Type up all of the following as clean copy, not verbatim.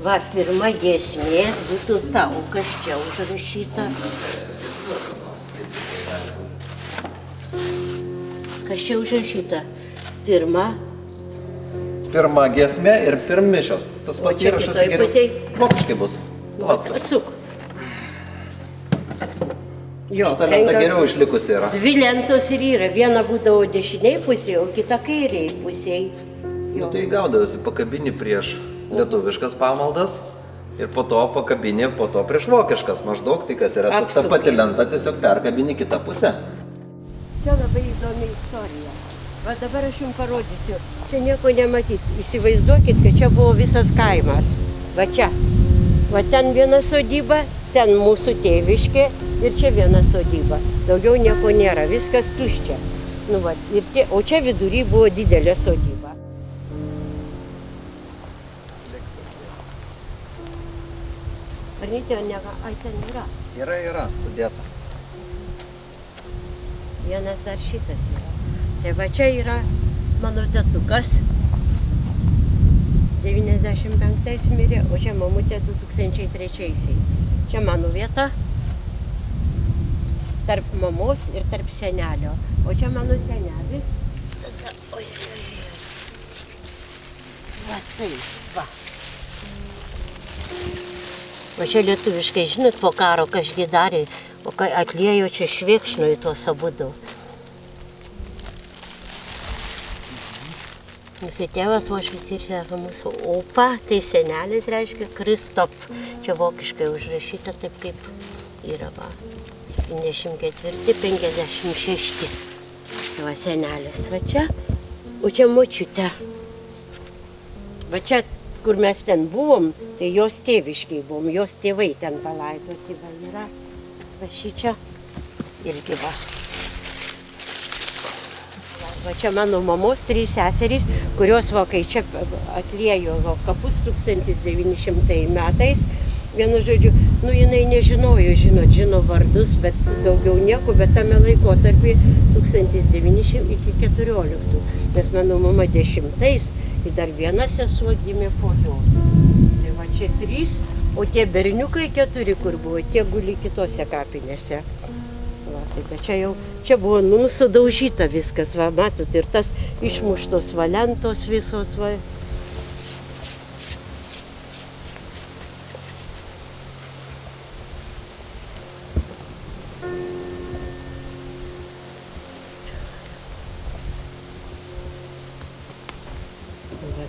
Va, pirma giesmė būtų tau, kas čia užrašyta. Kas čia užrašyta? Pirma giesmė ir pirmišios. Tas pats įrašas geriau vokiškai bus. Atsuk. Šita lenta geriau išlikusi yra. Dvi lentos ir yra. Viena būdavo dešiniai pusėje, o kita kairiai pusėje. Nu tai gaudavosi pakabini prieš lietuviškas pamaldas ir po to pakabini, po to prieš vokiškas. Maždaug tai kas yra ta pati lenta, tiesiog perkabini kitą pusę. Čia labai įdomi istorija. Va dabar aš jums parodysiu. Čia nieko nematyti. Įsivaizduokit, kad čia buvo visas kaimas. Va čia. Va ten viena sodyba, ten mūsų tėviškė ir čia viena sodyba. Daugiau nieko nėra, viskas tuščia. Nu, va, o čia vidury buvo didelė sodyba. Varnytė, ai ten yra. Yra, sudėta. Vienas dar šitas yra. Tai va čia yra mano tetukas. 95 mirė, o čia mamutė 2003. Čia mano vieta. Tarp mamos ir tarp senelio. O čia mano senelis. Tada, oi. Va taip, va. O čia lietuviškai, žinot, po karo kažkai darė, o kai atliejo čia švėkšnų į tuos abudu. Mūsų tėvas uošvis yra mūsų opa, tai senelis reiškia Kristop. Čia vokiškai užrašyta taip kaip yra, va. 74-56. Tai va senelis, va čia, o čia močiutė. Va čia, kur mes ten buvom, tai jos tėviškiai buvom, jos tėvai ten palaidoti, va yra. Va šičia irgi va. Va čia mano mamos 3 seserys, kurios va kai čia atliejo kapus 1900 metais. Vienu žodžiu, nu jinai nežinojo, žino vardus, bet daugiau nieko, bet tame laikotarpį 1900 iki 14. Nes mano mama 10-ais ir dar viena sesuo gimė po jos. Tai va čia 3, o tie berniukai 4, kur buvo, tie guli kitose kapinėse. Va, tai čia buvo sudaužyta viskas, va, matot, ir tas išmuštos valentos visos, va.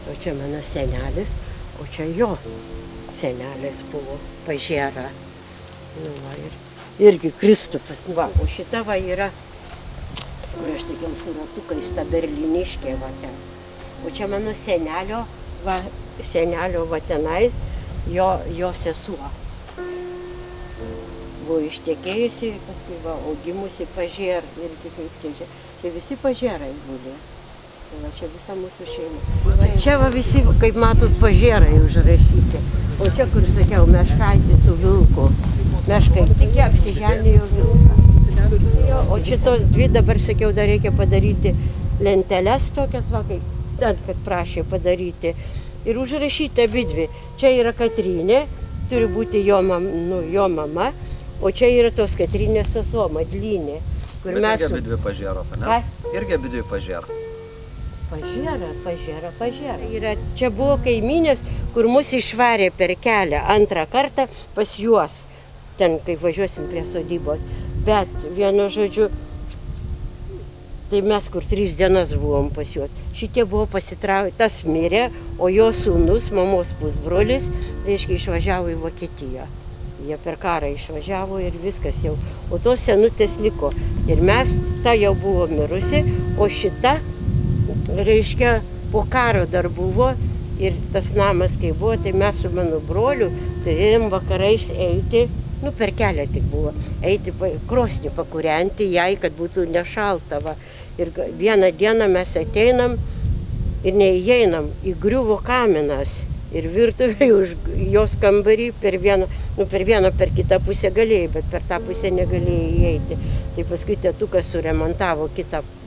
O čia mano senelis, o čia jo senelis buvo Pažėra. Nu, va, irgi Kristupas. Va, o šita va yra, kur aš sakiau, su ratukais, ta berlyniškė va ten. O čia mano senelio va tenais, jo sesuo. Buvo ištekėjusi, paskui va, augimusi Pažėra. Irgi kaip čia visi Pažėrai buvo. Va čia visa mūsų šeima. Va čia va visi, kaip matot, Pažėrai užrašyti. O čia, kur sakiau, meškaitė su vilku. Meškai tik apsiženėjo vilką. O šitos 2 dabar, sakiau, dar reikia padaryti lenteles tokias, va, kad prašė padaryti. Ir užrašyti abidvi. Čia yra Katrynė, turi būti jo mama, o čia yra tos Katrynės sesuo, Madlynė. Bet irgi abidvi Pažėros, ne? Irgi abidvi Pažėra. Pažėra. Čia buvo kaimynės, kur mus išvarė per kelią 2 kartą pas juos, ten, kai važiuosim prie sodybos. Bet, vienu žodžiu, tai mes kur 3 dienas buvom pas juos. Šitie buvo pasitraukę, tas mirė, o jo sūnus, mamos pusbrolis, reiškia, išvažiavo į Vokietiją. Jie per karą išvažiavo ir viskas jau. O tos senutės liko. Ir mes, ta jau buvo mirusi, o šita, reiškia, po karo dar buvo ir tas namas, kai buvo, tai mes su mano broliu turėjom vakarais eiti, per kelią tik buvo, eiti krosnį pakūrenti jai, kad būtų nešalta. Va. Ir vieną dieną mes ateinam ir neįeinam, įgriuvo kaminas ir virtuvė už jos kambarį per kitą pusę galėjai, bet per tą pusę negalėjai įeiti. Tai paskui tėtukas suremontavo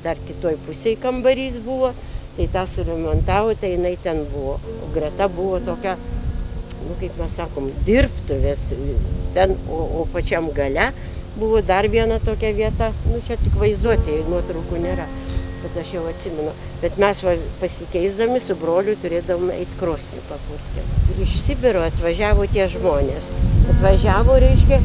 dar kitoj pusėje kambarys buvo, tai tą suremontavo, tai jinai ten buvo. O greta buvo tokia kaip mes sakom, dirbtuvės ten, o pačiam gale buvo dar viena tokia vieta, čia tik vaizduotė, nuotraukų nėra, bet aš jau atsimenu. Bet mes pasikeisdami su broliu turėdavom eiti krosnį papurti. Ir iš Sibiro atvažiavo tie žmonės. Atvažiavo, reiškia,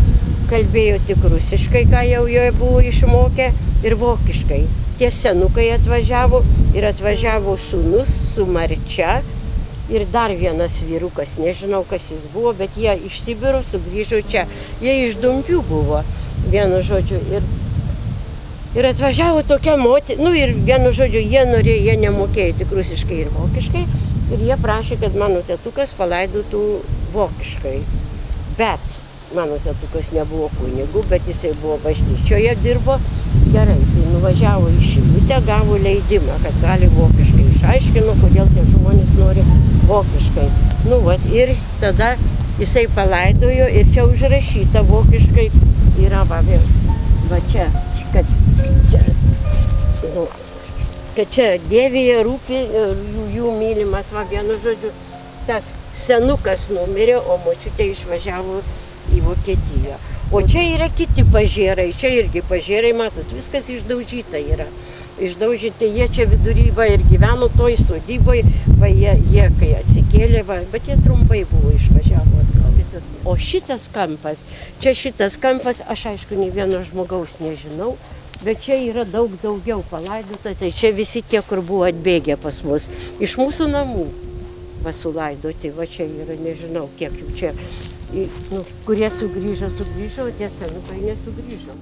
kalbėjo tik rusiškai, ką jau joje buvo išmokę, ir vokiškai. Tie senukai atvažiavo ir atvažiavo sūnus su Marčia ir dar vienas vyrukas, nežinau kas jis buvo, bet jie iš Sibiro sugrįžo čia. Jie iš Dumpių buvo, vienu žodžiu. Ir atvažiavo tokia moteris, ir vienu žodžiu, jie nemokėjo tik rusiškai ir vokiškai. Ir jie prašė, kad mano tėtukas palaidotų vokiškai. Bet mano tėtukas nebuvo kunigų, bet jisai buvo bažnyčioje, dirbo. Gerai, tai nuvažiavo į Šilutę, gavo leidimą, kad gali vokiškai. Išaiškino, kodėl tie žmonės nori vokiškai. Ir tada jisai palaidojo ir čia užrašyta vokiškai yra va čia, kad čia Dievėje rūpi jų mylimas, vienu žodžiu, tas senukas numirė, o močiutė išvažiavo į Vokietiją. O čia yra kiti pažėrai, čia irgi pažėrai, matot, viskas išdaužyta yra. Išdaužyti, jie čia vidury ir gyveno toj sodyboje, jie kai atsikėlė, bet jie trumpai buvo išvažiavo atgal. O šitas kampas, aš aišku, nei vieno žmogaus nežinau, bet čia yra daug daugiau palaidota, tai čia visi tie, kur buvo atbėgę pas mus, iš mūsų namų sulaidoti, čia yra, nežinau, kiek jų čia, kurie sugrįžo, o tie senukai nesugrįžo.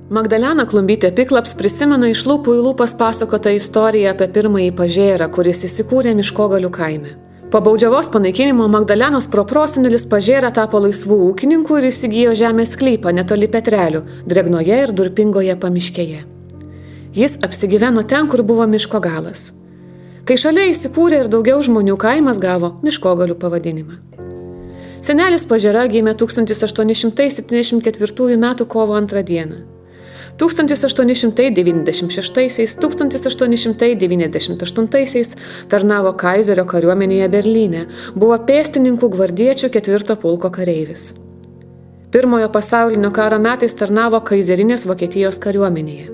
Magdalena Klumbytė-Piklaps prisimena iš lūpų į lūpas pasakotą istoriją apie pirmąjį pažėrą, kuris įsikūrė Miškogalių kaime. Po baudžiavos panaikinimo Magdalenos proprosenelis pažėra tapo laisvų ūkininkų ir įsigijo žemės sklypą netoli Petrelių, drėgnoje ir durpingoje pamiškėje. Jis apsigyveno ten, kur buvo miško galas. Kai šalia įsikūrė ir daugiau žmonių, kaimas gavo Miškogalių pavadinimą. Senelis Pažėra gimė 1874 m. kovo 2 dieną. 1896–1898 tarnavo Kaizerio kariuomenėje Berlyne, buvo pėstininkų gvardiečių 4 pulko kareivis. Pirmojo pasaulinio karo metais tarnavo Kaizerinės Vokietijos kariuomenėje.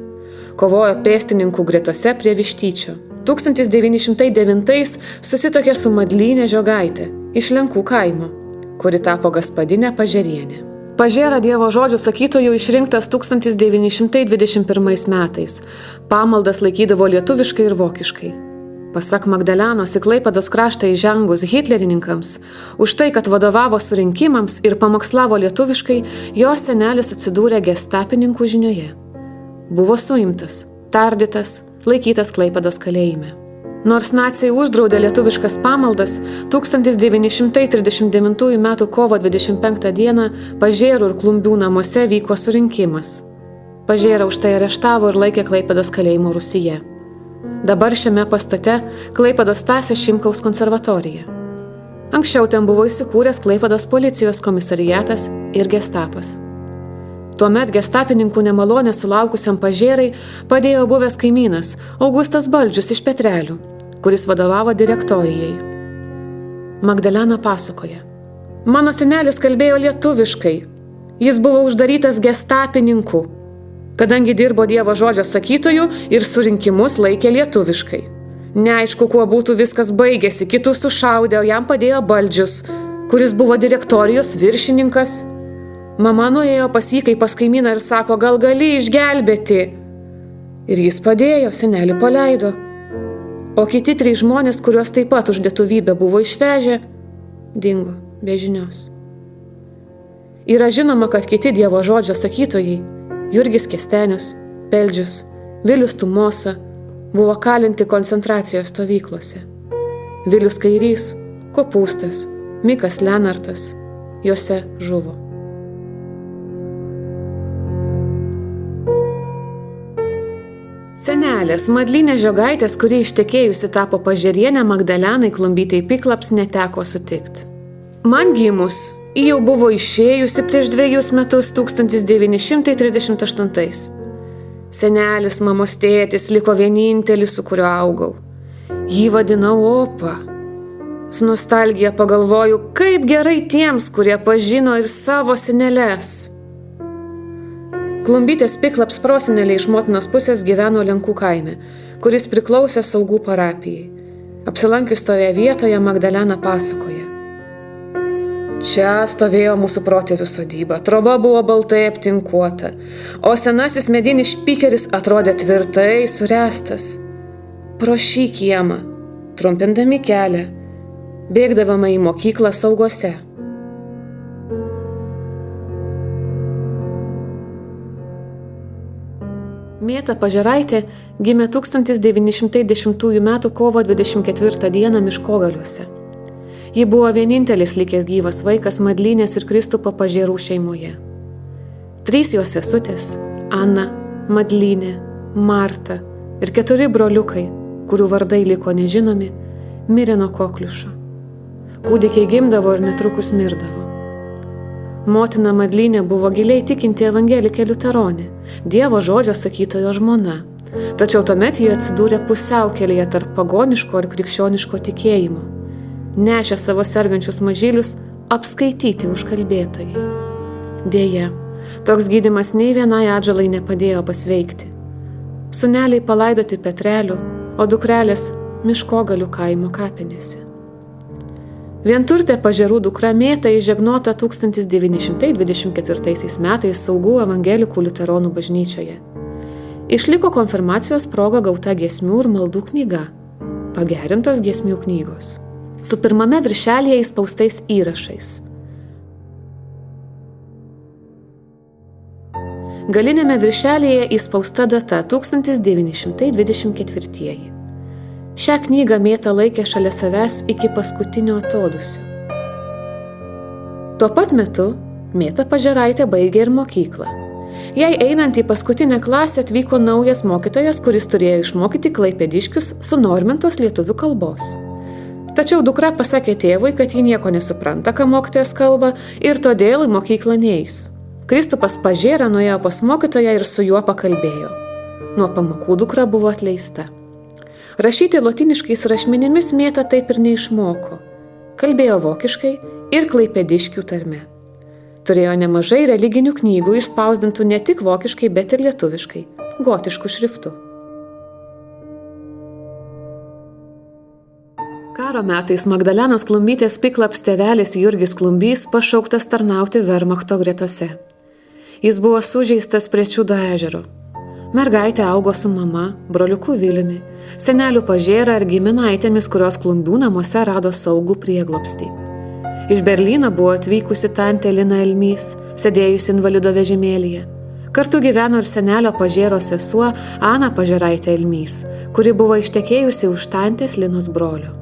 Kovojo pėstininkų gretose prie Vištyčio. 1909 susituokė su Madlynė Žiogaitė iš Lenkų kaimo, kuri tapo gaspadinė Pažėrienė. Pažėra Dievo žodžių sakytojų išrinktas 1921 metais. Pamaldas laikydavo lietuviškai ir vokiškai. Pasak Magdalenos, į Klaipėdos kraštą įžengus hitlerininkams, už tai, kad vadovavo surinkimams ir pamokslavo lietuviškai, jo senelis atsidūrė gestapininkų žinioje. Buvo suimtas, tardytas, laikytas Klaipėdos kalėjime. Nors naciai uždraudė lietuviškas pamaldas, 1939 m. kovo 25 d. Pažėrų ir Klumbių namuose vyko surinkimas. Pažėra už tai areštavo ir laikė Klaipėdos kalėjimo rūsyje. Dabar šiame pastate Klaipėdos Stasio Šimkaus konservatorija. Anksčiau ten buvo įsikūręs Klaipėdos policijos komisariatas ir gestapas. Tuomet gestapininkų nemalonę sulaukusiam Pažėrai padėjo buvęs kaimynas Augustas Baldžius iš Petrelių, kuris vadovavo direktorijai. Magdalena pasakoja: Mano senelis kalbėjo lietuviškai. Jis buvo uždarytas gestapininkų, kadangi dirbo Dievo žodžio sakytojų ir surinkimus laikė lietuviškai. Neaišku, kuo būtų viskas baigėsi, kitus sušaudė, o jam padėjo Baldžius, kuris buvo direktorijos viršininkas. Mama nuėjo pas jį kaip pas kaimyną ir sako, gal gali išgelbėti. Ir jis padėjo, senelį paleido. O kiti 3 žmonės, kuriuos taip pat už lietuvybę buvo išvežę, dingo be žinios. Yra žinoma, kad kiti Dievo žodžio sakytojai, Jurgis Kestenis, Peldžius, Vilius Tumosa, buvo kalinti koncentracijos stovyklose. Vilius Kairys, Kopūstas, Mikas Lenartas, juose žuvo. Senelės Madlynės Žiogaitės, kuri ištekėjusi tapo Pažėrienė, Magdalenai Klumbytei-Piklaps neteko sutikti. Man gimus, ji jau buvo išėjusi prieš 2 metus 1938. Senelis, mamos tėtis liko vienintelis, su kuriuo augau. Jį vadinau Opa. Su nostalgija pagalvoju, kaip gerai tiems, kurie pažino ir savo seneles. Klumbytės Piklaps proseneliai iš motinos pusės gyveno Lenkų kaime, kuris priklausė Saugų parapijai. Apsilankius toje vietoje Magdalena pasakoja. Čia stovėjo mūsų protėvių sodyba, troba buvo baltai aptinkuota, o senasis medinis špikeris atrodė tvirtai suręstas. Pro šį kiemą, trumpindami kelią, bėgdavome į mokyklą Saugose. Mėta Pažeraitė gimė 1910 m. kovo 24 d. Miškogaliuose. Ji buvo vienintelis likęs gyvas vaikas Madlynės ir Kristupo Pažėrų šeimoje. 3 jos sesutės – Ana, Madlynė, Marta ir 4 broliukai, kurių vardai liko nežinomi, mirė nuo kokliušo. Kūdikiai gimdavo ir netrukus mirdavo. Motina Madlynė buvo giliai tikinti evangelikė liuteronė, Dievo žodžio sakytojo žmona, tačiau tuomet ji atsidūrė pusiaukelėje tarp pagoniško ir krikščioniško tikėjimo. Nešė savo sergančius mažylius apskaityti užkalbėtojai. Deja, toks gydymas nei vienai atžalai nepadėjo pasveikti. Sūneliai palaidoti Petrelių, o dukrelės Miškogalių kaimo kapinėse. Vienturtė Pažėrų dukra Mėta įžegnota 1924 metais Saugų evangelikų liuteronų bažnyčioje. Išliko konfirmacijos proga gauta giesmių ir maldų knyga, pagerintos giesmių knygos, su pirmame viršelyje įspaustais įrašais. Galinėme viršelyje įspausta data 1924. Šią knygą Mėta laikė šalia savęs iki paskutinio atodūsio. Tuo pat metu Mėta Pažeraitė baigė ir mokyklą. Jai einant į paskutinę klasę atvyko naujas mokytojas, kuris turėjo išmokyti klaipėdiškius sunormintos lietuvių kalbos. Tačiau dukra pasakė tėvui, kad ji nieko nesupranta, ką mokytojas kalba, ir todėl į mokyklą neis. Kristupas Pažėra nuėjo pas mokytoją ir su juo pakalbėjo. Nuo pamokų dukra buvo atleista. Rašyti lotyniškais rašmenimis Mėta taip ir neišmoko. Kalbėjo vokiškai ir klaipėdiškių tarme. Turėjo nemažai religinių knygų išspausdintų ne tik vokiškai, bet ir lietuviškai, gotišku šriftu. Karo metais Magdalenos Klumbytės Piklaps tėvelis Jurgis Klumbys pašauktas tarnauti Vermachto gretose. Jis buvo sužeistas prie Čiudo ežero. Mergaitė augo su mama, broliuku Viliumi, seneliu Pažėra ir giminaitėmis, kurios Klumbių namuose rado saugų prieglobstį. Iš Berlyno buvo atvykusi tantė Lina Elmys, sėdėjusi invalido vežimėlyje. Kartu gyveno ir senelio Pažėro sesuo Ana Pažeraitė Elmys, kuri buvo ištekėjusi už tantės Linos brolio.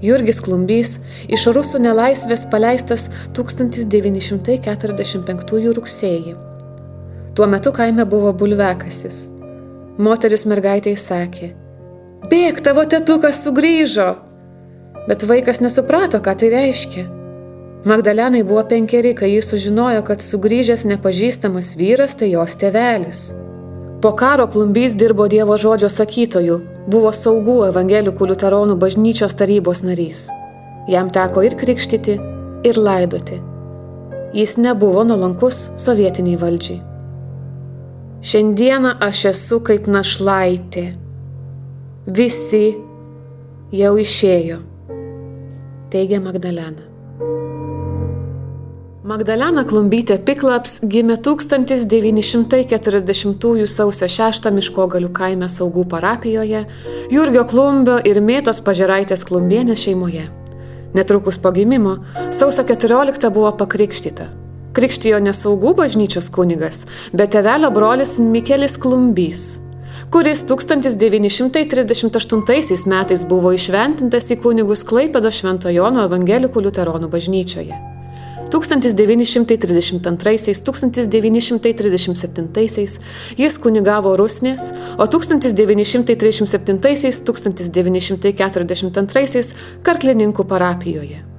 Jurgis Klumbys iš rusų nelaisvės paleistas 1945 rugsėjį. Tuo metu kaime buvo bulviakasis. Moteris mergaitei sakė: "Bėk, tavo tetukas sugrįžo!" Bet vaikas nesuprato, ką tai reiškia. Magdalenai buvo 5, kai jis sužinojo, kad sugrįžęs nepažįstamas vyras tai jos tėvelis. Po karo Klumbys dirbo Dievo žodžio sakytoju, buvo Saugų evangelikų liuteronų bažnyčios tarybos narys. Jam teko ir krikštyti, ir laidoti. Jis nebuvo nuolankus sovietiniai valdžiai. Šiandieną aš esu kaip našlaitė. Visi jau išėjo, teigia Magdalena. Magdalena Klumbytė Piklaps gimė 1940 sausio 6 Miškogalių kaime Saugų parapijoje, Jurgio Klumbio ir Mėtos Pažeraitės Klumbienės šeimoje. Netrukus po gimimo, sausio 14 buvo pakrikštyta. Krikštijo ne Saugų bažnyčios kunigas, bet tėvelio brolis Mikelis Klumbys, kuris 1938 metais buvo įšventintas į kunigus Klaipėdos Švento Jono evangelikų liuteronų bažnyčioje. 1930–1937 jis kunigavo Rusnės, o 1937–1942 Karklininkų parapijoje.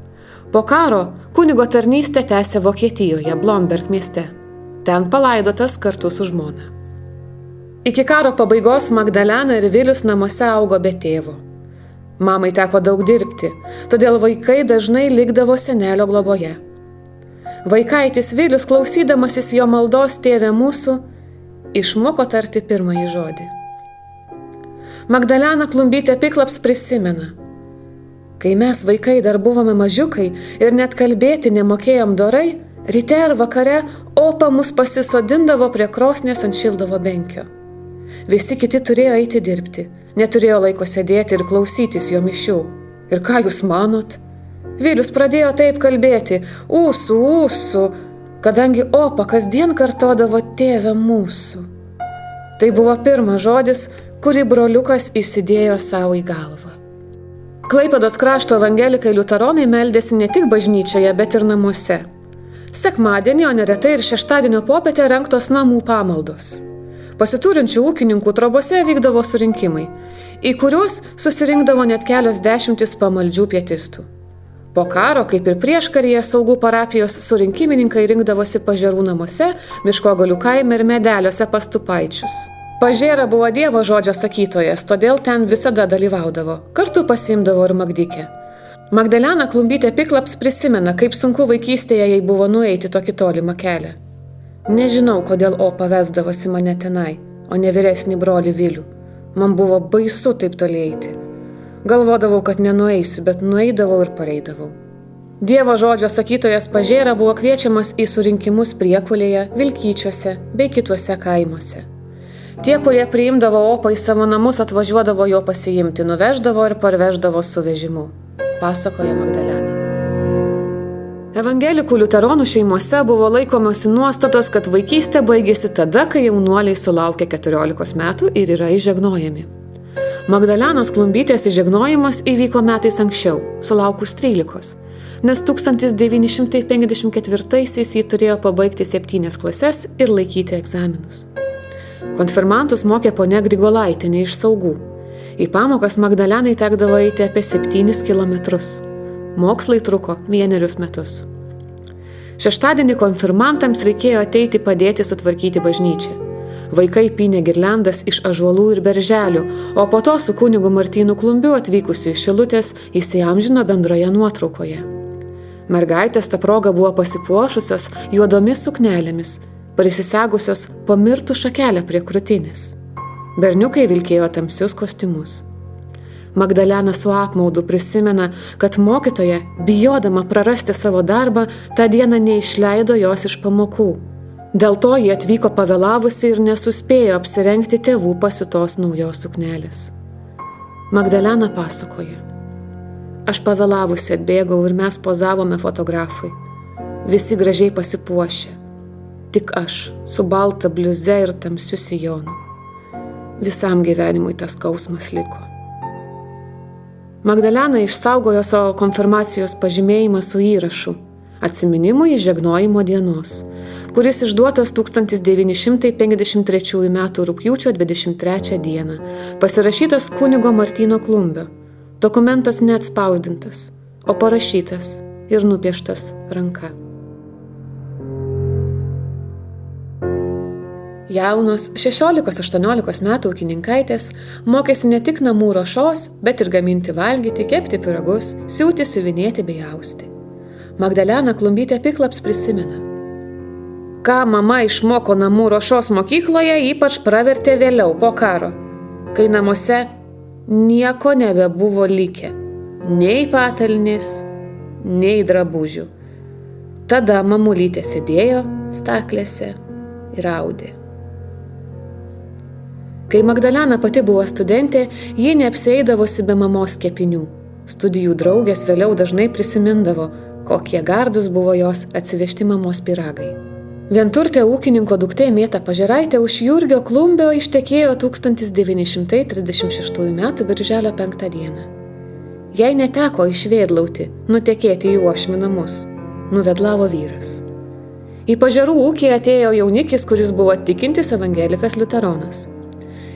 Po karo kunigo tarnystę tęsė Vokietijoje, Blomberg mieste. Ten palaidotas kartu su žmona. Iki karo pabaigos Magdalena ir Vilius namuose augo be tėvo. Mamai teko daug dirbti, todėl vaikai dažnai likdavo senelio globoje. Vaikaitis Vilius, klausydamasis jo maldos Tėve mūsų, išmoko tarti pirmąjį žodį. Magdalena Klumbytė Piklaps prisimena: kai mes vaikai dar buvome mažiukai ir net kalbėti nemokėjom dorai, ryte ar vakare Opa mus pasisodindavo prie krosnies ant šildovo benkio. Visi kiti turėjo eiti dirbti, neturėjo laiko sėdėti ir klausytis jo mišių. Ir ką jūs manot? Vilius pradėjo taip kalbėti: ūsų, kadangi Opa kasdien kartodavo Tėve mūsų. Tai buvo pirmas žodis, kurį broliukas įsidėjo savo į galvą. Klaipėdos krašto evangelikai liuteronai meldėsi ne tik bažnyčioje, bet ir namuose. Sekmadienį, o neretai ir šeštadienio popietę rengtos namų pamaldos. Pasiturinčių ūkininkų trobose vykdavo surinkimai, į kuriuos susirinkdavo net kelios dešimtis pamaldžių pietistų. Po karo, kaip ir prieškaryje, Saugų parapijos surinkimininkai rinkdavosi Pažėrų namuose, Miškogalių kaime ir Medeliuose pas Tupaičius. Pažėra buvo Dievo žodžio sakytojas, todėl ten visada dalyvaudavo, kartu pasiimdavo ir Magdikę. Magdalena Klumbytė Piklaps prisimena, kaip sunku vaikystėje jai buvo nueiti tokį tolimą kelią. Nežinau, kodėl Opa vesdavosi mane tenai, o ne vyresnį brolį Vilių. Man buvo baisu taip toli eiti. Galvodavau, kad nenueisiu, bet nueidavau ir pareidavau. Dievo žodžio sakytojas Pažėra buvo kviečiamas į surinkimus Priekulėje, Vilkyčiuose bei kituose kaimuose. Tie, kurie priimdavo Opą į savo namus, atvažiuodavo jo pasiimti, nuveždavo ir parveždavo su vežimu, pasakoja Magdalena. Evangelikų liuteronų šeimose buvo laikomasi nuostatos, kad vaikystė baigėsi tada, kai jaunuoliai sulaukia 14 metų ir yra įžegnojami. Magdalenos Klumbytės įžegnojimas įvyko metais anksčiau, sulaukus 13, nes 1954-aisiais ji turėjo pabaigti 7 klases ir laikyti egzaminus. Konfirmantus mokė ponia Grigolaitienė iš Saugų. Į pamokas Magdalenai tekdavo eiti apie 7 kilometrus. Mokslai truko 1 metus. Šeštadienį konfirmantams reikėjo ateiti padėti sutvarkyti bažnyčią. Vaikai pynė girliandas iš ąžuolų ir berželių, o po to su kunigu Martynu Klumbiu atvykusiu iš Šilutės įsiamžino bendroje nuotraukoje. Mergaitės ta proga buvo pasipuošusios juodomis suknelėmis, prisisegusios po mirtų šakelę prie krūtinės. Berniukai vilkėjo tamsius kostiumus. Magdalena su apmaudu prisimena, kad mokytoja, bijodama prarasti savo darbą, tą dieną neišleido jos iš pamokų. Dėl to ji atvyko pavėlavusi ir nesuspėjo apsirengti tėvų pasiūtos naujos suknelės. Magdalena pasakoja: aš pavėlavusi atbėgau ir mes pozavome fotografui. Visi gražiai pasipuošė. Tik aš su balta bliuze ir tamsiu sijonu. Visam gyvenimui tas skausmas liko. Magdalena išsaugojo savo konfirmacijos pažymėjimą su įrašu atsiminimų įžegnojimo dienos, kuris išduotas 1953 m. rugpjūčio 23 dieną, pasirašytas kunigo Martyno Klumbio. Dokumentas neatspausdintas, o parašytas ir nupieštas ranka. Jaunos 16-18 metų ūkininkaitės mokėsi ne tik namų ruošos, bet ir gaminti valgyti, kepti pyragus, siūti, siuvinėti bei austi. Magdalena Klumbytė Piklaps prisimena: ką mama išmoko namų ruošos mokykloje, ypač pravertė vėliau po karo, kai namuose nieko nebebuvo likę, nei patalnės, nei drabužių. Tada mamulytė sėdėjo staklėse ir audė. Kai Magdalena pati buvo studentė, ji neapsieidavosi be mamos kepinių. Studijų draugės vėliau dažnai prisimindavo, kokie gardūs buvo jos atsivežti mamos pyragai. Vienturtė ūkininko duktė Mėta Pažėraitė už Jurgio Klumbio ištekėjo 1936 m. birželio 5 dieną. Jai neteko išvėdlauti, nutekėti į uošvių namus. Nuvedlavo vyras. Į Pažėrų ūkį atėjo jaunikis, kuris buvo tikintis evangelikas liuteronas.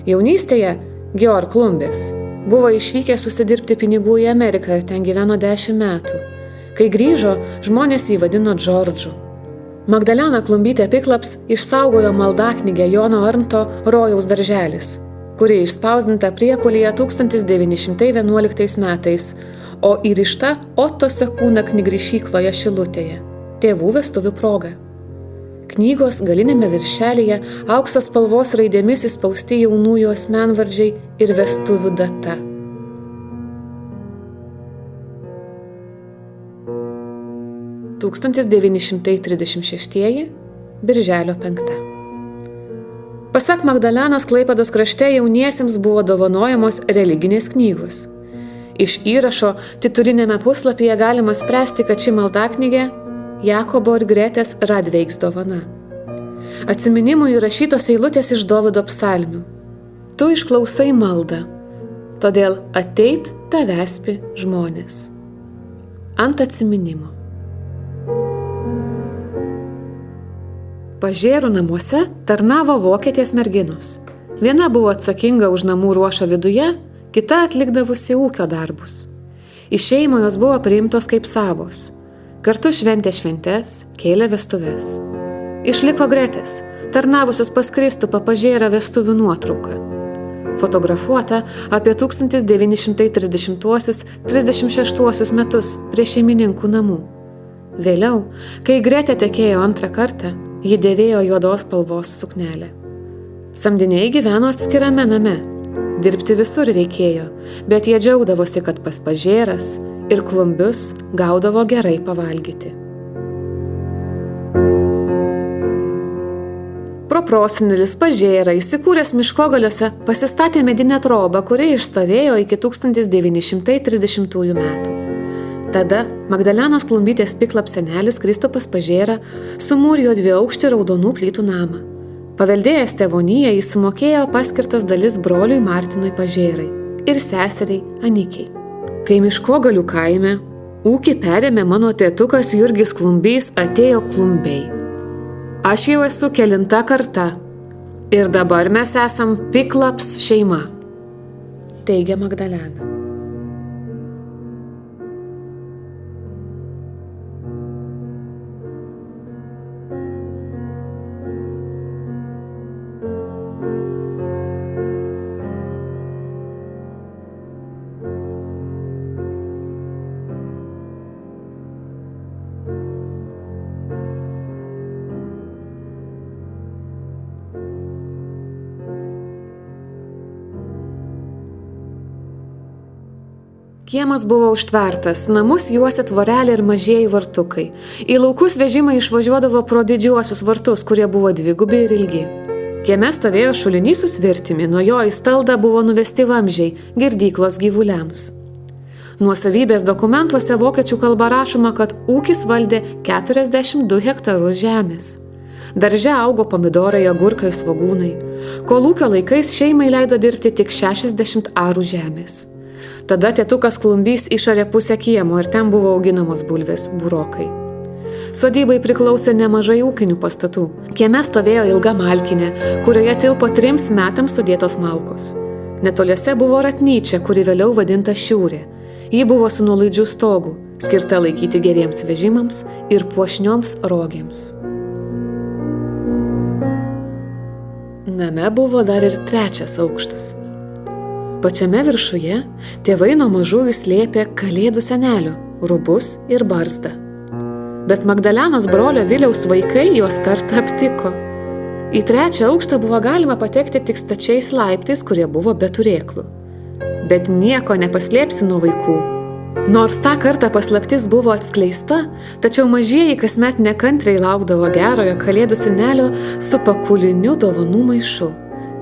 Jaunystėje Georg Klumbis buvo išvykęs susidirbti pinigų į Ameriką ir ten gyveno 10 metų. Kai grįžo, žmonės jį vadino Džordžu. Magdalena Klumbytė Piklaps išsaugojo maldaknygę Jono Arnto Rojaus darželis, kuri išspausdinta Priekulyje 1911 metais, o įrišta Otto Sekūna knygrišykloje Šilutėje, tėvų vestuvių proga. Knygos galinėme viršelyje aukso spalvos raidėmis įspausti jaunųjų asmenvardžiai ir vestuvių data. – 1936 birželio 5. Pasak Magdalenos, Klaipėdos krašte jauniesiems buvo dovanojamos religinės knygos. Iš įrašo titulinėme puslapyje galima spręsti, kad ši maldaknygė Jakobo ir Gretės Radveiks dovana. Atsiminimų įrašytos eilutės iš Dovydo psalmių. Tu išklausai maldą, todėl ateit tavespi žmonės. Ant atsiminimo. Pažėrų namuose tarnavo vokietės merginos. Viena buvo atsakinga už namų ruošą viduje, kita atlikdavusi ūkio darbus. Į šeimą jos buvo priimtos kaip savos. Kartu šventė šventes, kėlė vestuves. Išliko Gretės, tarnavusios pas Kristupą Pažėrą vestuvių nuotrauką. Fotografuota apie 1930-36 metus prie šeimininkų namų. Vėliau, kai Gretė tekėjo antrą kartą, ji dėvėjo juodos spalvos suknelę. Samdiniai gyveno atskirame name. Dirbti visur reikėjo, bet jie džiaugdavosi, kad pas Pažėras ir Klumbius gaudavo gerai pavalgyti. Proprosenelis Pažėra, įsikūręs Miškogaliuose, pasistatė medinę trobą, kuri išstovėjo iki 1930 metų. Tada Magdalenos Klumbytės Piklap senelis Kristupas Pažėra sumūrijo 2-aukštį raudonų plytų namą. Paveldėjęs tėvoniją jis sumokėjo paskirtas dalis broliui Martinui Pažėrai ir seseriai Anikiai. Kai Miškogalių kaime ūkį perėmė mano tėtukas Jurgis Klumbys, atėjo Klumbiai. Aš jau esu kelinta karta ir dabar mes esam Piklaps šeima, teigia Magdalena. Kiemas buvo užtvertas, namus juosė tvorelė ir mažieji vartukai. Į laukus vežimai išvažiuodavo pro didžiuosius vartus, kurie buvo dvigubi ir ilgi. Kieme stovėjo šulinys su svirtimi, nuo jo į staldą buvo nuvesti vamzdžiai, girdyklos gyvuliams. Nuosavybės dokumentuose vokiečių kalba rašoma, kad ūkis valdė 42 hektarus žemės. Darže augo pomidorai, agurkai, svogūnai. Kolūkio laikais šeimai leido dirbti tik 60 arų žemės. Tada tėtukas Klumbys išarė pusę kiemo ir ten buvo auginamos bulvės, burokai. Sodybai priklausė nemažai ūkinių pastatų. Kieme stovėjo ilga malkinė, kurioje tilpo 3 metams sudėtos malkos. Netoliese buvo ratnyčia, kuri vėliau vadinta šiūrė. Ji buvo su nuolaidžiu stogu, skirta laikyti geriems vežimams ir puošnioms rogėms. Name buvo dar ir 3 aukštas. Pačiame viršuje tėvai nuo mažųjų slėpė Kalėdų senelio, rūbus ir barzdą. Bet Magdalenos brolio Viliaus vaikai juos kartą aptiko. Į 3 aukštą buvo galima patekti tik stačiais laiptais, kurie buvo be turėklų. Bet nieko nepaslėpsi nuo vaikų. Nors tą kartą paslaptis buvo atskleista, tačiau mažieji kasmet nekantriai laukdavo gerojo Kalėdų senelio su pakuliniu dovanų maišu.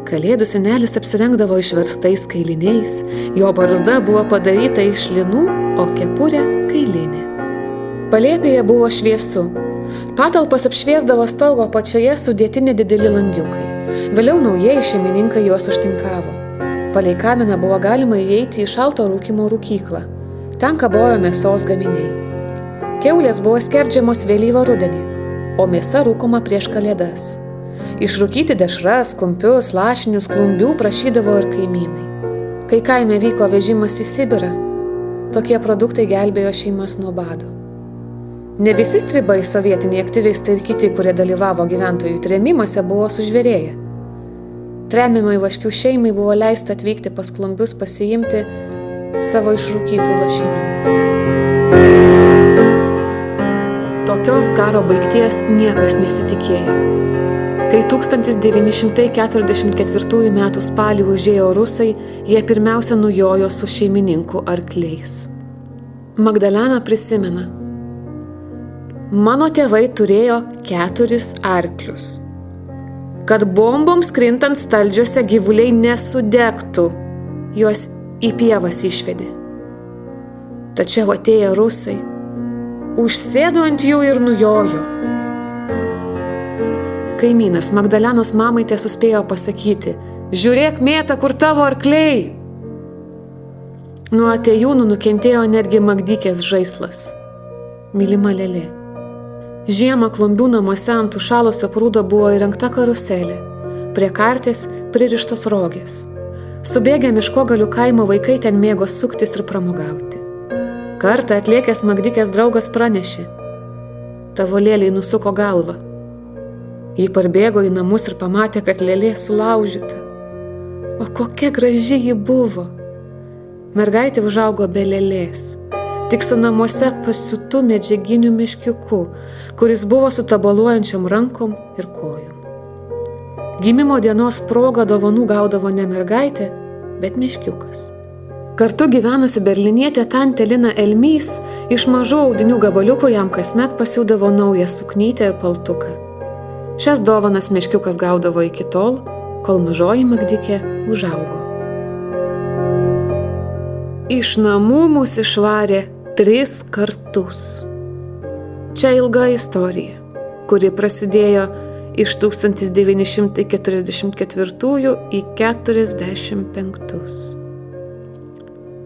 Kalėdų senelis apsirengdavo išverstais kailiniais, jo barzda buvo padaryta iš linų, o kepurė kailinė. Palėpėje buvo šviesu. Patalpas apšviesdavo stogo apačioje sudėti nedideli langiukai. Vėliau naujieji šeimininkai juos užtinkavo. Palei kaminą buvo galima įeiti į šalto rūkymo rūkyklą. Ten kabojo mėsos gaminiai. Kiaulės buvo skerdžiamos vėlyvą rudenį, o mėsa rūkoma prieš Kalėdas. Išrūkyti dešras, kumpius, lašinius, klumbių prašydavo ir kaimynai. Kai kaime vyko vežimas į Sibirą, tokie produktai gelbėjo šeimas nuo bado. Ne visi stribai, sovietiniai aktyvistai ir kiti, kurie dalyvavo gyventojų trėmimuose, buvo sužvėrėję. Tremiamai Vaškių šeimai buvo leista atvykti pas Klumbius pasiimti savo išrūkytų lašinių. Tokios karo baigties niekas nesitikėjo. Kai 1944 m. spalį užėjo rusai, jie pirmiausia nujojo su šeimininkų arkliais. Magdalena prisimena: mano tėvai turėjo 4 arklius. Kad bomboms krintant staldžiuose gyvuliai nesudegtų, juos į pievas išvedė. Tačiau atėję rusai užsėdo ant jų ir nujojo. Kaimynas Magdalenos mamai tesuspėjo pasakyti: žiūrėk, mėta, kur tavo arkliai. Nuo atėjūnų nukentėjo netgi Magdykės žaislas, mylima lėlė. Žiemą Klumbių namuose ant užšalusio prūdo buvo įrengta karuselė, prie karties pririštos rogės. Subėgę Miškogalių kaimo vaikai ten mėgo suktis ir pramogauti. Kartą atlėkęs Magdykės draugas pranešė: tavo lėlei nusuko galvą. Ji parbėgo į namus ir pamatė, kad lėlė sulaužyta. O kokia graži ji buvo! Mergaitė užaugo be lėlės, tik su namuose pasiūtų medžiaginių meškiuku, kuris buvo su tabaluojančiam rankom ir kojom. Gimimo dienos proga dovanų gaudavo ne mergaitė, bet meškiukas. Kartu gyvenusi berlinietė tantė Lina Elmys iš mažų audinių gabaliukų jam kasmet pasiūdavo naują suknytę ir paltuką. Šias dovanas meškiukas gaudavo iki tol, kol mažoji Magdykė užaugo. Iš namų mus išvarė 3 kartus. Čia ilga istorija, kuri prasidėjo iš 1944 į 45.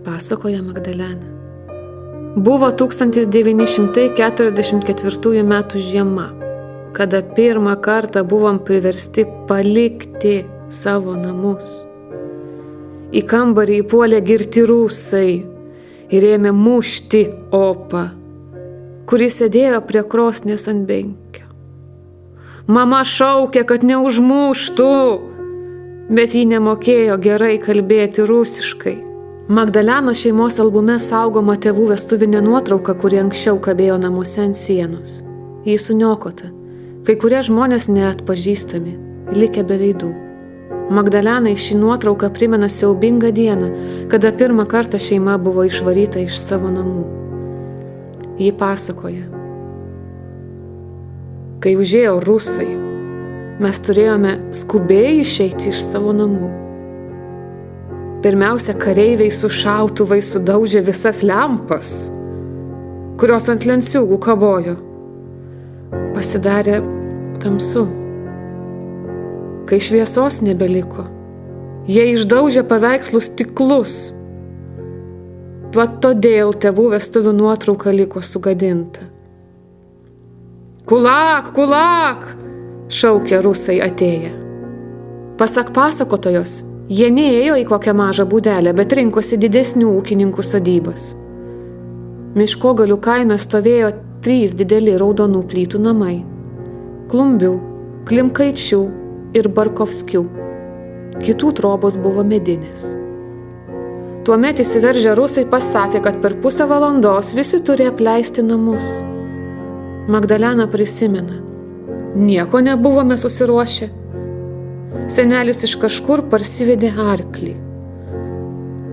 Pasakoja Magdalena. Buvo 1944 metų žiema, kada pirmą kartą buvom priversti palikti savo namus. Į kambarį įpuolė girti rusai ir ėmė mušti opą, kuris sėdėjo prie krosnies ant benkio. Mama šaukė, kad neužmuštų, bet ji nemokėjo gerai kalbėti rusiškai. Magdalenos šeimos albume saugoma tėvų vestuvinė nuotrauka, kuri anksčiau kabėjo namuose ant sienos. Ji suniokota, kai kurie žmonės neatpažįstami, likę be veidų. Magdalenai šį nuotrauką primena siaubingą dieną, kada pirmą kartą šeima buvo išvaryta iš savo namų. Ji pasakoja: kai užėjo rusai, mes turėjome skubiai išeiti iš savo namų. Pirmiausia, kareiviai su šautuvai sudaužė visas lempas, kurios ant lenciūgų kabojo. Pasidarė tamsu. Kai šviesos nebeliko, jie išdaužė paveikslų stiklus. Todėl tėvų vestuvių nuotrauka liko sugadinta. Kulak, kulak, šaukė rusai atėję. Pasak pasakotojos, jie neėjo į kokią mažą būdelę, bet rinkosi didesnių ūkininkų sodybas. Miškogalių kaime stovėjo 3 dideli raudonų plytų namai: Klumbių, Klimkaičių ir Barkovskių. Kitų trobos buvo medinės. Tuomet įsiveržę rusai pasakė, kad per pusę valandos visi turi apleisti namus. Magdalena prisimena: nieko nebuvome susiruošę. Senelis iš kažkur parsivedė arklį.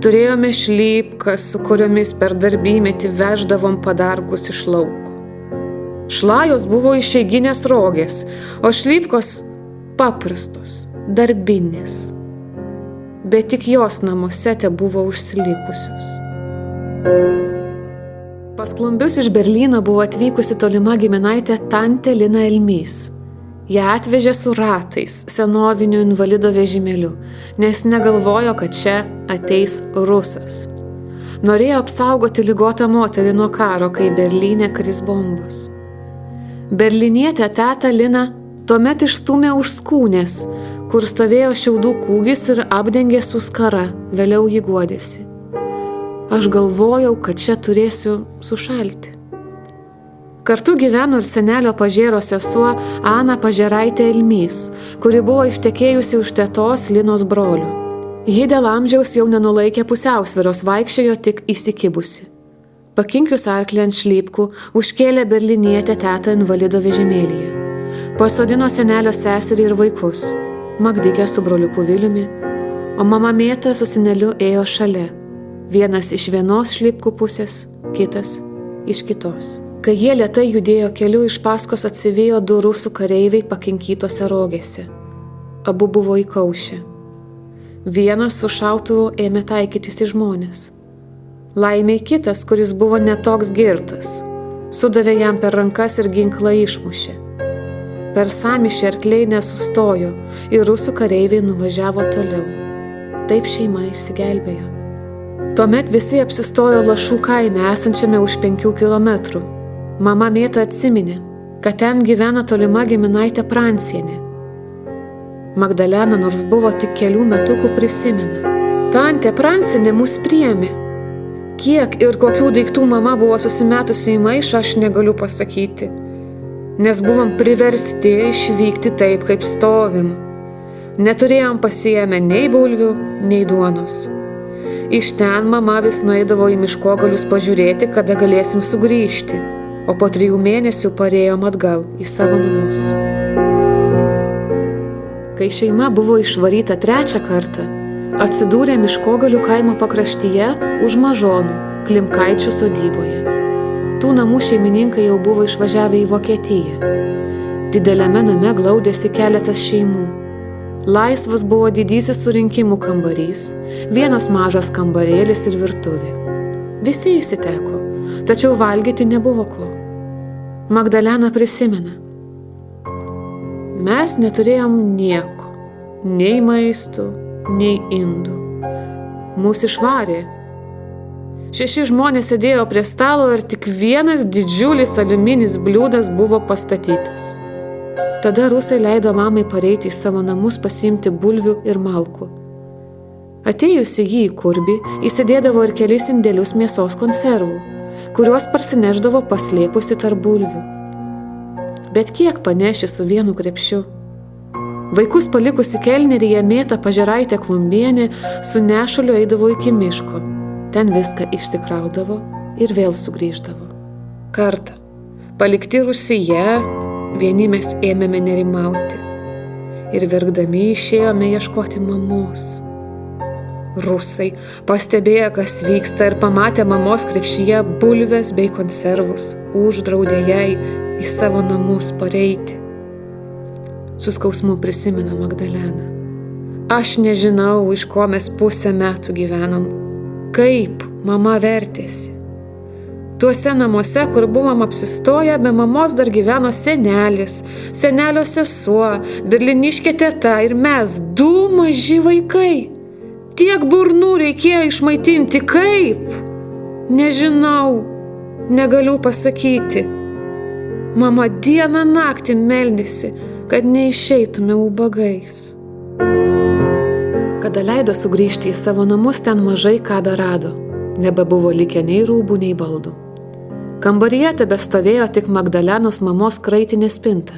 Turėjome šlypkas, su kuriomis per darbymetį veždavom padargus iš lauko. Šlajos buvo išeiginės rogės, o šlypkos paprastos, darbinės. Bet tik jos namuose te buvo užsilikusios. Pas Klumbius iš Berlyno buvo atvykusi tolima giminaitė tantė Lina Elmys. Ją atvežė su ratais, senoviniu invalido vežimėliu, nes negalvojo, kad čia ateis rusas. Norėjo apsaugoti ligotą moterį nuo karo, kai Berlyne kris bombos. Berlinietę tetą Liną tuomet išstūmė už skūnės, kur stovėjo šiaudų kūgis ir apdengė su skara, vėliau jį guodėsi. Aš galvojau, kad čia turėsiu sušalti. Kartu gyveno ir senelio Pažėro sesuo Ana Pažėraitė Elmys, kuri buvo ištekėjusi už tetos Linos brolio. Ji dėl amžiaus jau nenulaikė pusiausvyros, vaikščiojo tik įsikibusi. Pakinkius arklį ant šlypkų, užkėlė berlinietę tetą invalido vežimėlyje. Pasodino senelio seserį ir vaikus, Magdikę su broliuku Viliumi, o mama Mėta su seneliu ėjo šalia. Vienas iš vienos šlypkų pusės, kitas iš kitos. Kai jie lėtai judėjo keliu, iš paskos atsivijo 2 rusų kareiviai pakinkytose rogėse. Abu buvo įkaušę. Vienas su šautuvu ėmė taikytis į žmones. Laimiai kitas, kuris buvo netoks girtas, sudavė jam per rankas ir ginklą išmušė. Per sąmyšį arkliai nesustojo ir rusų kareiviai nuvažiavo toliau. Taip šeima išsigelbėjo. Tuomet visi apsistojo Lašų kaime, esančiame už 5 kilometrų. Mama Mėta atsiminė, kad ten gyvena tolima giminaitė Prancienė. Magdalena, nors buvo tik kelių metukų, prisimena. Tantė Prancienė mus priėmė. Kiek ir kokių daiktų mama buvo susimetusi į maišą, aš negaliu pasakyti. Nes buvom priversti išvykti taip, kaip stovim. Neturėjom pasiėmę nei bulvių, nei duonos. Iš ten mama vis nueidavo į miškogalius pažiūrėti, kada galėsim sugrįžti, o po 3 mėnesių parėjom atgal į savo namus. Kai šeima buvo išvaryta 3 kartą, atsidūrė Miškogalių kaimo pakraštyje už Mažonų, Klimkaičių sodyboje. Tų namų šeimininkai jau buvo išvažiavę į Vokietiją. Dideliame name glaudėsi keletas šeimų. Laisvas buvo didysis surinkimų kambarys, vienas mažas kambarėlis ir virtuvė. Visi įsiteko, tačiau valgyti nebuvo ko. Magdalena prisimena. Mes neturėjom nieko, nei maistų, nei indų. Mūsų išvarė. 6 žmonės sėdėjo prie stalo ir tik vienas didžiulis aliuminis bliūdas buvo pastatytas. Tada rusai leido mamai pareiti į savo namus pasiimti bulvių ir malkų. Atėjusi jį į kurbį, įsidėdavo ir kelis indėlius mėsos konservų, kuriuos parsineždavo paslėpusi tarp bulvių. Bet kiek paneši su vienu krepšiu? Vaikus palikusi kelneryje Mėta Pažėraitė Klumbienė su nešuliu eidavo iki miško. Ten viską išsikraudavo ir vėl sugrįždavo. Kartą, palikti Rusyje, vieni mes ėmėme nerimauti ir verkdami išėjome ieškoti mamos. Rusai pastebėjo, kas vyksta ir pamatė mamos krepšyje bulves bei konservus, uždraudė jai į savo namus pareiti. Su skausmu prisimena Magdalena. Aš nežinau, iš ko mes 5 metų gyvenom. Kaip mama vertėsi. Tuose namuose, kur buvom apsistoję, be mamos dar gyveno senelis, senelio sesuo, berliniškė teta ir mes 2 maži vaikai. Tiek burnų reikėjo išmaitinti, kaip? Nežinau, negaliu pasakyti. Mama dieną naktį meldėsi, kad neišeitume ubagais. Kada leido sugrįžti į savo namus, ten mažai ką berado. Nebebuvo likę nei rūbų, nei baldų. Kambaryje tebestovėjo tik Magdalenos mamos kraitinė spinta.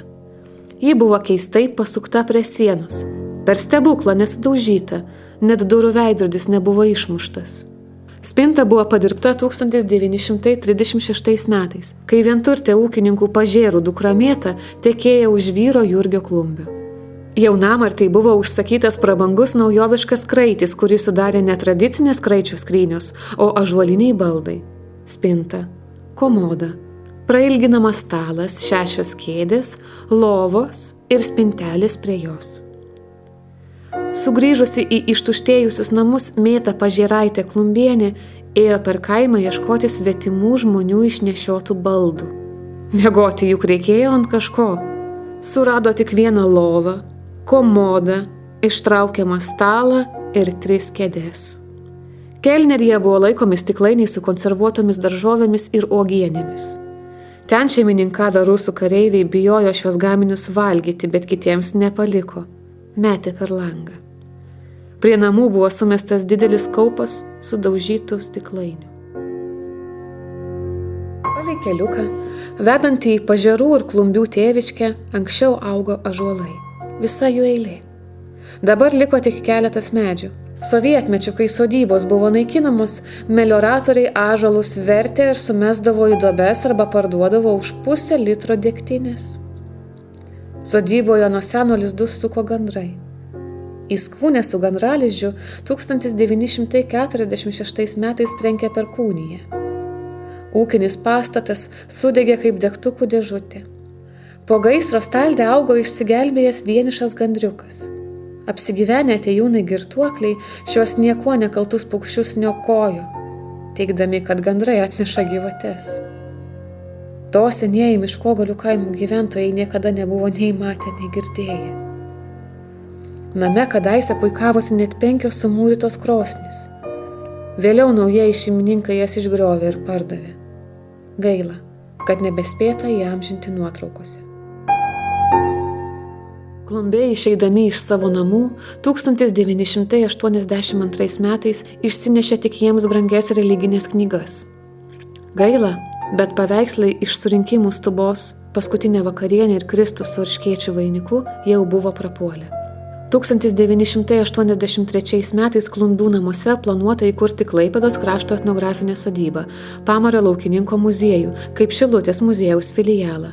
Ji buvo keistai pasukta prie sienos, per stebuklą nesudaužyta, net durų veidrodis nebuvo išmuštas. Spinta buvo padirbta 1936 metais, kai vienturtė ūkininkų Pažėrų dukra Mėta tekėjo už vyro Jurgio Klumbio. Jaunamartei buvo užsakytas prabangus naujoviškas kraitis, kurį sudarė netradicinės kraičių skrynios, o ąžuoliniai baldai. Spinta, komoda, prailginamas stalas, 6 kėdės, lovos ir spintelės prie jos. Sugrįžusi į ištuštėjusius namus, Mėta Pažėraitė Klumbienė ėjo per kaimą ieškoti svetimų žmonių išnešiotų baldų. Miegoti juk reikėjo ant kažko. Surado tik vieną lovą, komodą, ištraukiamą stalą ir 3 kėdės. Kelneryje buvo laikomi stiklainiai su konservuotomis daržovėmis ir uogienėmis. Ten šeimininkavę rusų kareiviai bijojo šios gaminius valgyti, bet kitiems nepaliko. Metė per langą. Prie namų buvo sumestas didelis kaupas sudaužytų stiklainių. Palei keliuką, vedantį į Pažerų ir Klumbių tėviškę, anksčiau augo ąžuolai. Visa jų eilė. Dabar liko tik keletas medžių. Sovietmečiu, kai sodybos buvo naikinamos, melioratoriai ąžuolus vertė ir sumesdavo į duobes arba parduodavo už pusę litro degtinės. Sodyboje nuo seno lizdus suko gandrai. Įskūnę su gandralizdžiu 1946 metais trenkė perkūnija. Ūkinis pastatas sudegė kaip degtukų dėžutė. Po gaisro staldė augo išsigelbėjęs vienišas gandriukas. Apsigyvenę atėjūnai girtuokliai šios niekuo nekaltus paukščius niokojo, teigdami, kad gandrai atneša gyvates. To senieji Miškogalių kaimų gyventojai niekada nebuvo nei matę, nei girdėję. Name kadaise puikavosi net 5 sumūrytos krosnys. Vėliau naujieji šeimininkai jas išgriovė ir pardavė. Gaila, kad nebespėta įamžinti nuotraukose. Klumbiai išeidami iš savo namų 1982 metais išsinešė tik jiems brangias religinės knygas. Gaila, bet paveikslai iš surinkimų stubos, paskutinė vakarienė ir Kristus su erškėčių vainiku jau buvo prapuolę. 1983 metais Klumbių namuose planuota įkurti Klaipėdos krašto etnografinę sodybą, Pamario laukininko muziejų, kaip Šilutės muziejaus filialą.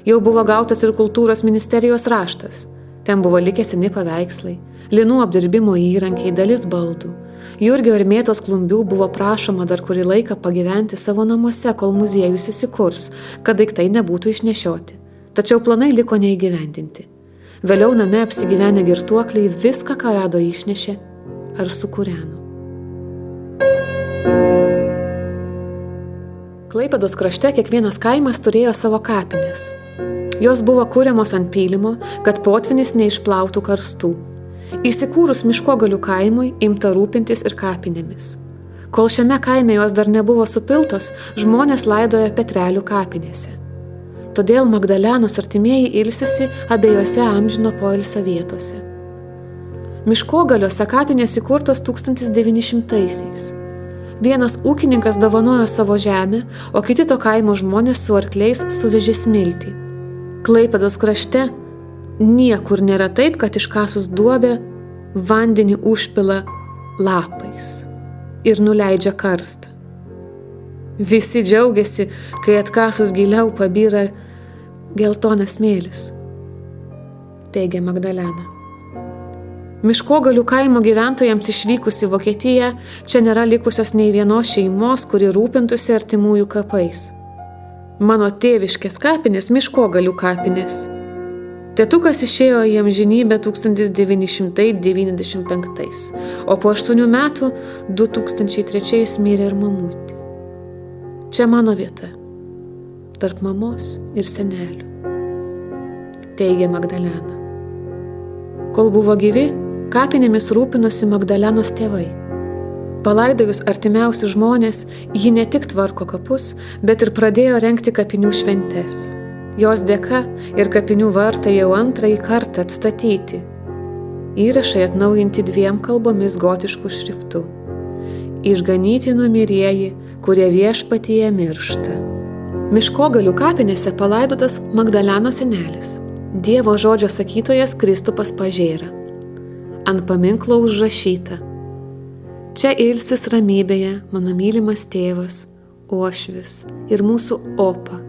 Jau buvo gautas ir kultūros ministerijos raštas. Ten buvo likę seni paveikslai, linų apdirbimo įrankiai, dalis baldų. Jurgio ir Mėtos Klumbių buvo prašoma dar kurį laiką pagyventi savo namuose, kol muziejus įsikurs, kad daiktai nebūtų išnešioti. Tačiau planai liko neįgyvendinti. Vėliau name apsigyvenę girtuokliai viską, ką rado, išnešė ar sukūreno. Klaipėdos krašte kiekvienas kaimas turėjo savo kapines. Jos buvo kuriamos ant pylimo, kad potvynis neišplautų karstų. Įsikūrus Miškogalių kaimui imta rūpintis ir kapinėmis. Kol šiame kaime jos dar nebuvo supiltos, žmonės laidojo Petrelių kapinėse. Todėl Magdalenos artimieji ilsisi abiejose amžino poilsio vietose. Miškogaliuose kapinės įkurtos 1900-aisiais. Vienas ūkininkas dovanojo savo žemę, o kiti to kaimo žmonės su arkliais suvežė smiltį. Klaipėdos krašte niekur nėra taip, kad iškasus duobę vandenį užpila lapais ir nuleidžia karstą. Visi džiaugiasi, kai atkasus giliau pabyra geltonas smėlis, teigia Magdalena. Miškogalių kaimo gyventojams išvykus į Vokietiją čia nėra likusios nei vienos šeimos, kuri rūpintųsi artimųjų kapais. Mano tėviškės kapinės Miškogalių kapinės. Tėtukas išėjo į amžinybę 1995, o po 8 metų 2003 mirė ir mamutė. Čia mano vieta, tarp mamos ir senelių, teigia Magdalena. Kol buvo gyvi, kapinėmis rūpinosi Magdalenos tėvai. Palaidojus artimiausius žmonės, ji ne tik tvarko kapus, bet ir pradėjo rengti kapinių šventes. Jos dėka ir kapinių vartai jau 2 kartą atstatyti. Įrašai atnaujinti 2 kalbomis gotiškų šriftų. Išganyti numirieji, kurie viešpatyje miršta. Miškogalių kapinėse palaidotas Magdalenos senelis, Dievo žodžio sakytojas Kristupas Pažėra. Ant paminklo užrašyta: čia ilsis ramybėje mano mylimas tėvas, uošvis ir mūsų opa,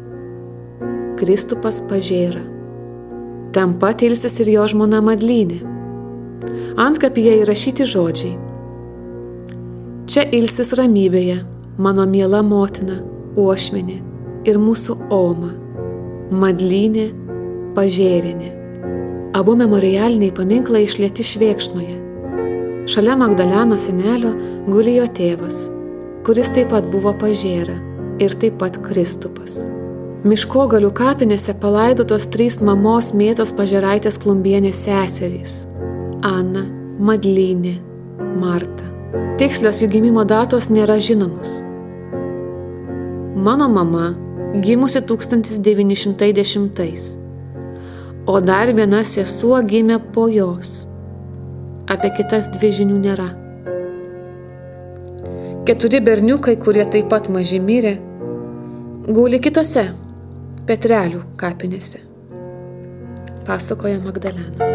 Kristupas Pažėra. Ten pat ilsis ir jo žmona Madlynė. Antkapyje įrašyti žodžiai: čia ilsis ramybėje mano miela motina, uošvienė ir mūsų oma, Madlynė Pažėrinė. Abu memorialiniai paminklai išlieti Švėkšnoje. Šalia Magdalenos senelio guli jo tėvas, kuris taip pat buvo Pažėra ir taip pat Kristupas. Miškogalių kapinėse palaidotos 3 mamos Mėtos Pažėraitės Klumbienės seserys – Ana, Madlynė, Marta. Tikslios jų gimimo datos nėra žinomos. Mano mama gimusi 1910, o dar viena sesuo gimė po jos. Apie kitas 2 žinių nėra. 4 berniukai, kurie taip pat maži mirė, guli kitose Petrelių kapinėse, pasakoja Magdalena.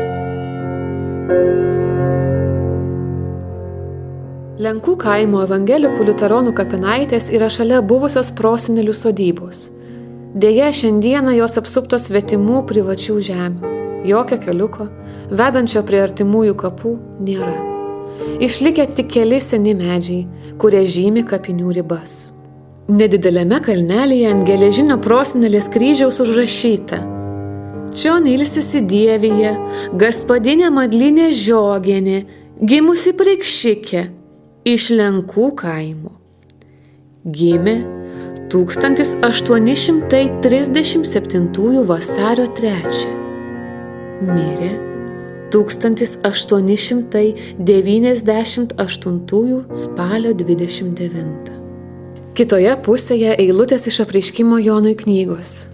Lenkų kaimo evangelikų liuteronų kapinaitės yra šalia buvusios prosenelių sodybos. Deja, šiandieną jos apsuptos svetimų privačių žemių. Jokio keliuko, vedančio prie artimųjų kapų, nėra. Išlikę tik keli seni medžiai, kurie žymi kapinių ribas. Nedidelėme kalnelyje ant geležinio prosenelės kryžiaus užrašyta: Čion ilsisi dievija, gaspadinė Madlinė Žiogienė, gimusi Prikšikė, iš Lenkų kaimo. Gimė 1837 vasario 3. Mirė 1898 spalio 29. Kitoje pusėje eilutės iš apreiškimo Jonui knygos.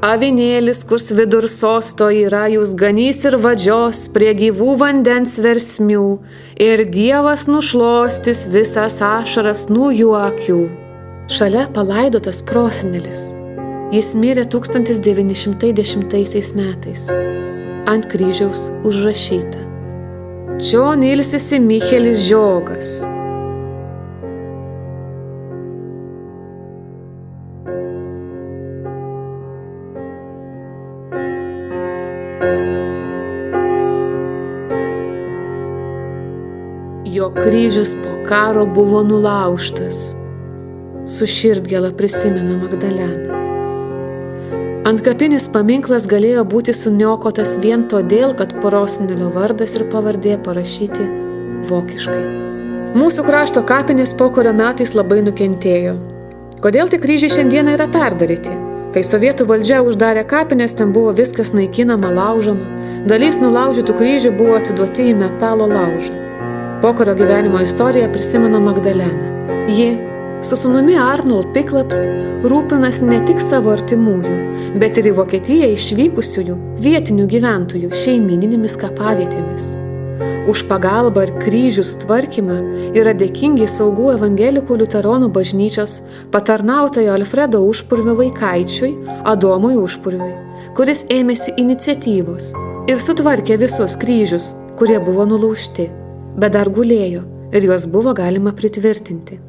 Avinėlis, kurs vidur sosto yra, jūs ganys ir vadžios prie gyvų vandens versmių, ir Dievas nušlostys visas ašaras nuo jų akių. Šalia palaidotas prosenelis. Jis mirė 1910 metais. Ant kryžiaus užrašyta: Čion ilsisi Michelis Žiogas. Jo kryžius po karo buvo nulaužtas. Su širdgėla prisimena Magdalena. Antkapinis paminklas galėjo būti suniokotas vien todėl, kad prosenelio vardas ir pavardė parašyti vokiškai. Mūsų krašto kapinės pokario metais labai nukentėjo. Kodėl tik kryžiai šiandieną yra perdaryti? Kai sovietų valdžia uždarė kapinės, ten buvo viskas naikinama, laužoma. Dalis nulaužytų kryžių buvo atiduoti į metalo laužą. Pokario gyvenimo istoriją prisimena Magdalena. Ji, su sūnumi Arnold Piklaps, rūpinasi ne tik savo artimųjų, bet ir į Vokietiją išvykusiųjų vietinių gyventojų šeimyninėmis kapavietėmis. Už pagalbą ir kryžių sutvarkymą yra dėkingi Saugų evangelikų liuteronų bažnyčios patarnautojo Alfredo Užpurvio vaikaičiui Adomui Užpurviui, kuris ėmėsi iniciatyvos ir sutvarkė visus kryžius, kurie buvo nulaužti, bet dar gulėjo ir juos buvo galima pritvirtinti.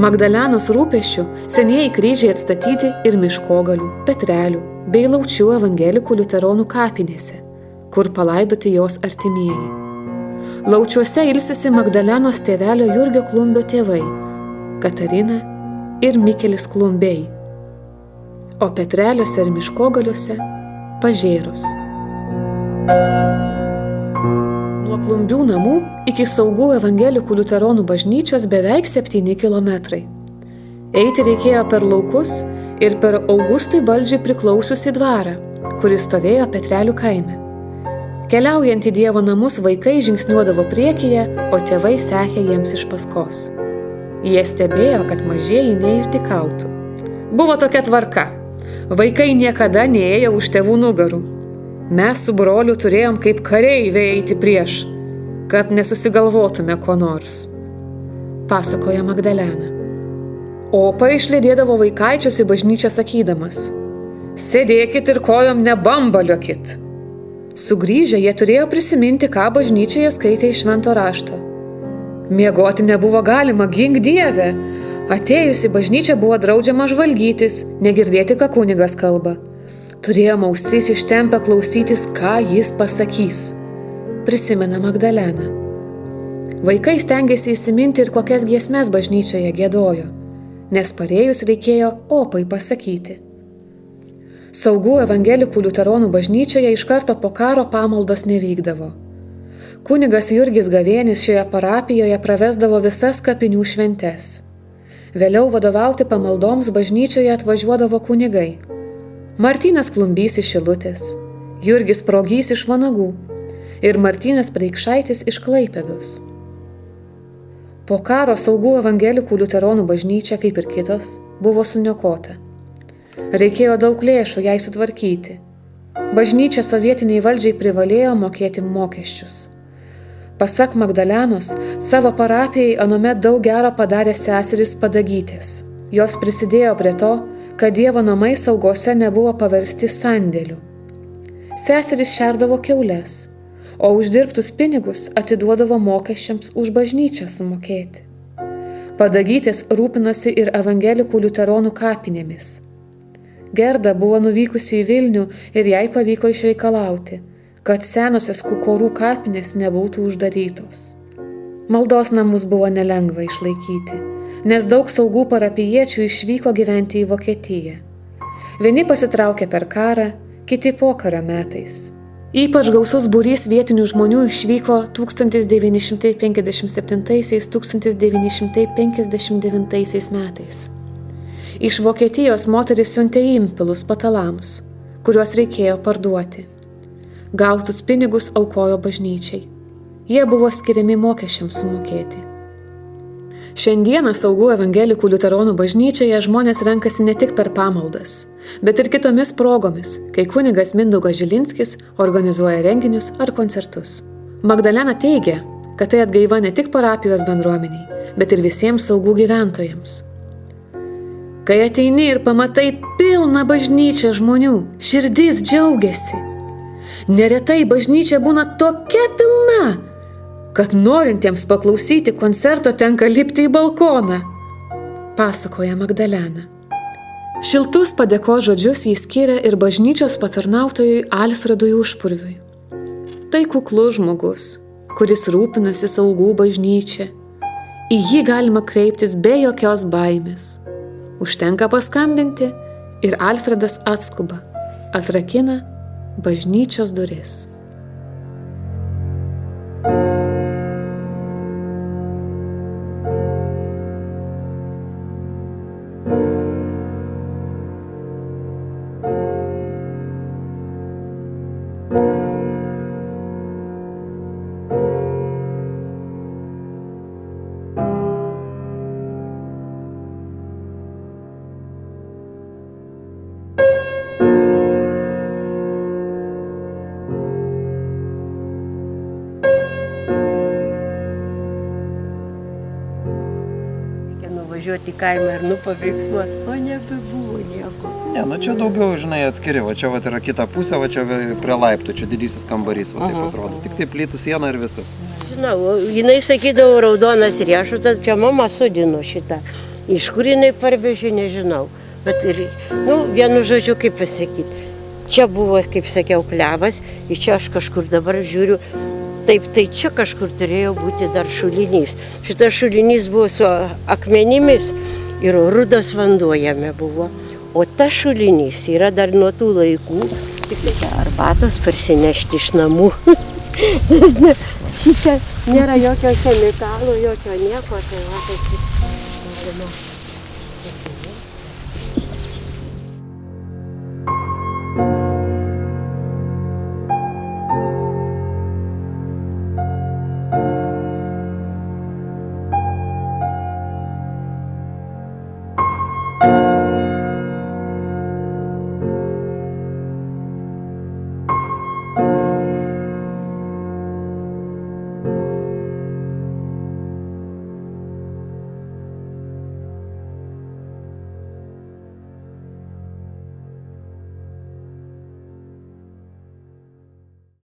Magdalenos rūpesčių senieji kryžiai atstatyti ir Miškogalių, Petrelių bei Laučių evangelikų liuteronų kapinėse, kur palaidoti jos artimieji. Laučiuose ilsisi Magdalenos tėvelio Jurgio Klumbio tėvai Katarina ir Mikelis Klumbiai, o Petreliuose ir Miškogaliuose Pažėros. Nuo Klumbių namų iki Saugų evangelikų liuteronų bažnyčios beveik 7 kilometrai. Eiti reikėjo per laukus ir per Augustui Baldžiui priklausiusį dvarą, kuris stovėjo Petrelių kaime. Keliaujant į Dievo namus vaikai žingsniuodavo priekyje, o tėvai sekė jiems iš paskos. Jie stebėjo, kad mažieji neišdykautų. Buvo tokia tvarka. Vaikai niekada neėjo už tėvų nugarų. Mes su broliu turėjom kaip kareiviai eiti prieš, kad nesusigalvotume ko nors, pasakoja Magdalena. Opa išlydėdavo vaikaičius į bažnyčią sakydamas: Sėdėkit ir kojom nebambaliokit. Sugrįžę jie turėjo prisiminti, ką bažnyčioje skaitė iš švento rašto. Miegoti nebuvo galima, gink Dieve. Atėjus į bažnyčią buvo draudžiama žvalgytis, negirdėti, ką kunigas kalba. Turėjom ausis ištempę klausytis, ką jis pasakys, prisimena Magdalena. Vaikai stengėsi įsiminti ir kokias giesmes bažnyčioje giedojo, nes parėjus reikėjo opai pasakyti. Saugų evangelikų liuteronų bažnyčioje iš karto po karo pamaldos nevykdavo. Kunigas Jurgis Gavėnis šioje parapijoje pravesdavo visas kapinių šventes. Vėliau vadovauti pamaldoms bažnyčioje atvažiuodavo kunigai: Martynas Klumbys iš Šilutės, Jurgis Progys iš Vanagų ir Martynas Preikšaitis iš Klaipėdos. Po karo Saugų evangelikų liuteronų bažnyčia, kaip ir kitos, buvo suniokota. Reikėjo daug lėšų jai sutvarkyti. Bažnyčia sovietiniai valdžiai privalėjo mokėti mokesčius. Pasak Magdalenos, savo parapijai anuomet daug gero padarė seserys Padagytės. Jos prisidėjo prie to, kad Dievo namai Saugose nebuvo paversti sandėliu. Seserys šerdavo kiaules, o uždirbtus pinigus atiduodavo mokesčiams už bažnyčią sumokėti. Padagytės rūpinosi ir evangelikų liuteronų kapinėmis. Gerda buvo nuvykusi į Vilnių ir jai pavyko išreikalauti, kad senosios Kukorų kapinės nebūtų uždarytos. Maldos namus buvo nelengva išlaikyti, nes daug saugų parapijiečių išvyko gyventi į Vokietiją. Vieni pasitraukė per karą, kiti pokario metais. Ypač gausus būrys vietinių žmonių išvyko 1957–1959 metais. Iš Vokietijos moteris siuntė impilus patalams, kuriuos reikėjo parduoti. Gautus pinigus aukojo bažnyčiai. Jie buvo skiriami mokesčiams sumokėti. Šiandieną Saugų evangelikų liuteronų bažnyčioje žmonės renkasi ne tik per pamaldas, bet ir kitomis progomis, kai kunigas Mindaugas Žilinskis organizuoja renginius ar koncertus. Magdalena teigia, kad tai atgaiva ne tik parapijos bendruomeniai, bet ir visiems Saugų gyventojams. Kai ateini ir pamatai pilną bažnyčią žmonių, širdis džiaugiasi. Neretai bažnyčia būna tokia pilna, kad norintiems paklausyti koncerto tenka lipti į balkoną, pasakoja Magdalena. Šiltus padėkos žodžius jis skyrė ir bažnyčios patarnautojui Alfredui Užpurviui. Tai kuklus žmogus, kuris rūpinasi Saugų bažnyčia. Į jį galima kreiptis be jokios baimės. Užtenka paskambinti ir Alfredas atskuba, atrakina bažnyčios duris. Važiuoti į kaimą ir paveiksluoti, o nebebuvo nieko. Ne, čia daugiau, atskiri, va čia yra kita pusė, va čia prie laiptų, čia didysis kambarys, va taip atrodo. Tik tai plytų siena ir viskas. Žinau, jinai sakydavo raudonas riešutas, čia mama sodino šitą. Iš kur jinai parvežė, nežinau. Bet ir, vienu žodžiu, kaip pasakyti, čia buvo, kaip sakiau, klevas, ir čia aš kažkur dabar žiūriu. Taip, tai čia kažkur turėjo būti dar šulinys. Šitas šulinys buvo su akmenimis ir rudas vanduo jame buvo. O tas šulinys yra dar nuo tų laikų, tik tai arbatos parsinešti iš namų. Šičia nėra jokio chemikalo, jokio nieko. Tai va,